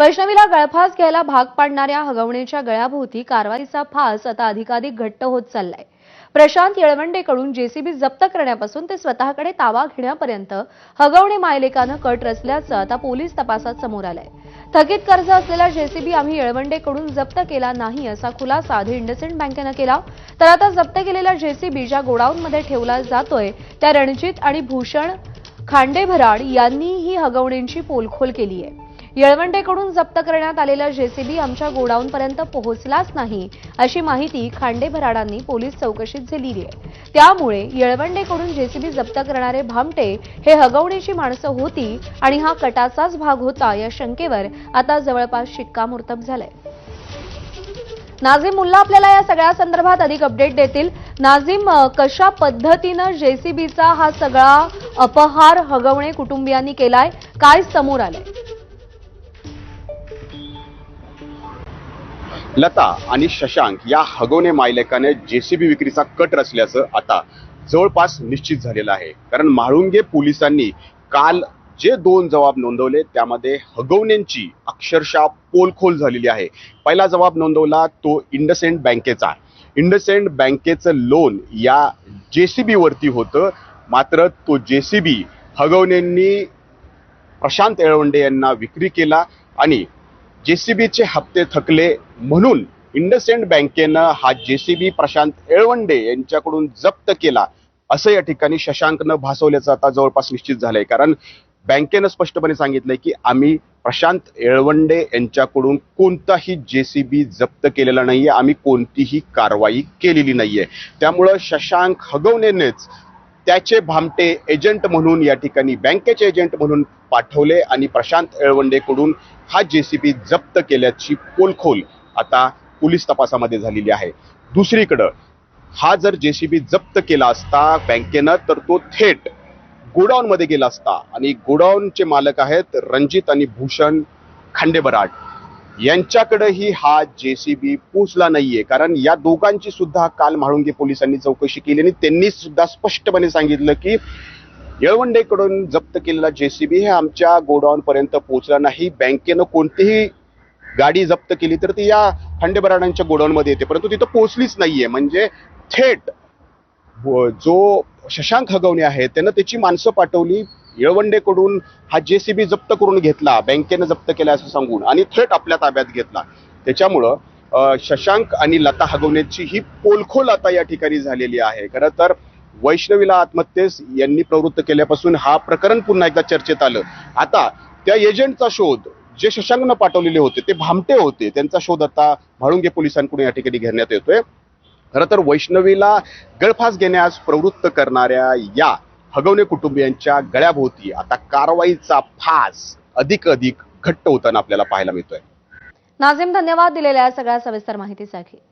वैष्णवीला गळफास घ्यायला भाग पाडणाऱ्या हगवणेच्या गळ्याभोवती कारवाईचा फास आता अधिकाधिक घट्ट होत चाललाय। प्रशांत येळवंडेकडून जेसीबी जप्त करण्यापासून ते स्वतःकडे ताबा घेण्यापर्यंत हगवणे मायलेकानं कट रचल्याचं आता पोलीस तपासात समोर आलंय। थकीत कर्ज असलेला जेसीबी आम्ही येळवंडेकडून जप्त केला नाही असा खुलासा आधी इंडसइंड बँकेनं केला, तर आता जप्त केलेला जेसीबी ज्या गोडाऊनमध्ये ठेवला जातोय त्या रणजित आणि भूषण खांडेभराड यांनी ही हगवणेंची पोलखोल केली आहे। येळवंडेकडून जप्त करण्यात आलेला जेसीबी आमच्या गोडाऊनपर्यंत पोहोचलाच नाही अशी माहिती खांडेभराडांनी पोलीस चौकशीत दिली आहे। त्यामुळे येळवंडेकडून जेसीबी जप्त करणारे भामटे हे हगवणेची माणसं होती आणि हा कटाचाच भाग होता या शंकेवर आता जवळपास शिक्कामोर्तब झालंय। नाझीम मुल्ला आपल्याला या सगळ्या संदर्भात अधिक अपडेट देतील। नाझीम, कशा पद्धतीनं जेसीबीचा हा सगळा अपहार हगवणे कुटुंबियांनी केलाय, काय समोर आलंय? लता आणि शशांक या हगवणे मायलेकाने जेसीबी विक्रीचा कट रचल्याचं आता जवळपास निश्चित झालेलं आहे। कारण म्हाळुंगे पोलिसांनी काल जे 2 जबाब नोंदवले त्यामध्ये हगवणेंची अक्षरशः पोलखोल झालेली आहे। पहिला जबाब नोंदवला तो इंडसइंड बँकेचा। इंडसइंड बँकेचं लोन या जेसीबी वरती होतं, मात्र तो जेसीबी हगवणेंनी प्रशांत येळवंडे यांना विक्री केला आणि जेसीबीचे हप्ते थकले म्हणून इंडसइंड बँकेनं हा जेसीबी प्रशांत येळवंडे यांच्याकडून जप्त केला असं या ठिकाणी शशांकनं भासवल्याचं आता जवळपास निश्चित झालंय। कारण बँकेनं स्पष्टपणे सांगितलंय की आम्ही प्रशांत येळवंडे यांच्याकडून कोणताही जेसीबी जप्त केलेला नाहीये, आम्ही कोणतीही कारवाई केलेली नाहीये। त्यामुळं शशांक हगवणेनेच त्याचे भामटे एजंट म्हणून या ठिकाणी बँकेचे एजंट म्हणून पाठवले आणि प्रशांत येळवंडेकडून हा जेसीबी जप्त केल्याची पोलखोल आता पोलीस तपासामध्ये झालेली आहे। दुसरीकडे हा जर जेसीबी जप्त केला असता बँकेनं तर तो थेट गोडाऊन मध्ये गेला असता आणि गोडाऊनचे मालक आहेत रणजित आणि भूषण खांडेभराड, यांच्याकडेही हा जेसीबी पोहोचला नाहीये। कारण या दोघांची सुद्धा काल म्हाळुंगे पोलिसांनी चौकशी केली आणि त्यांनी सुद्धा स्पष्टपणे सांगितलं की येळवंडेकडून जप्त केलेला जेसीबी हे आमच्या गोडाऊन पर्यंत पोहोचला नाही। बँकेनं कोणतीही गाडी जप्त केली तर ती या खांडेभराडांच्या गोडाऊन मध्ये येते, परंतु तिथं पोहोचलीच नाहीये। म्हणजे थेट जो शशांक हगवणे आहे त्यानं त्याची माणसं पाठवली, येळवंडेकडून हा जेसीबी जप्त करून घेतला, बँकेनं जप्त केला असं सांगून आणि थेट आपल्या ताब्यात घेतला। त्याच्यामुळं शशांक आणि लता हगवणेची ही पोलखोल आता या ठिकाणी झालेली आहे। खरं तर वैष्णवीला आत्महत्येस यांनी प्रवृत्त केल्यापासून हा प्रकरण पुन्हा एकदा चर्चेत आलं। आता त्या एजंटचा शोध जे शशांकनं पाठवलेले होते ते भामटे होते, त्यांचा शोध आता म्हाळुंगे पोलिसांकडून या ठिकाणी घेण्यात येतोय। खरं तर वैष्णवीला गळफास घेण्यास प्रवृत्त करणाऱ्या या हगवणे कुटुंबियांच्या गळ्याभोवती आता कारवाईचा फास अधिक घट्ट होताना आपल्याला पाहायला मिळतोय। नाझीम, धन्यवाद दिलेल्या सगळ्या सविस्तर माहितीसाठी।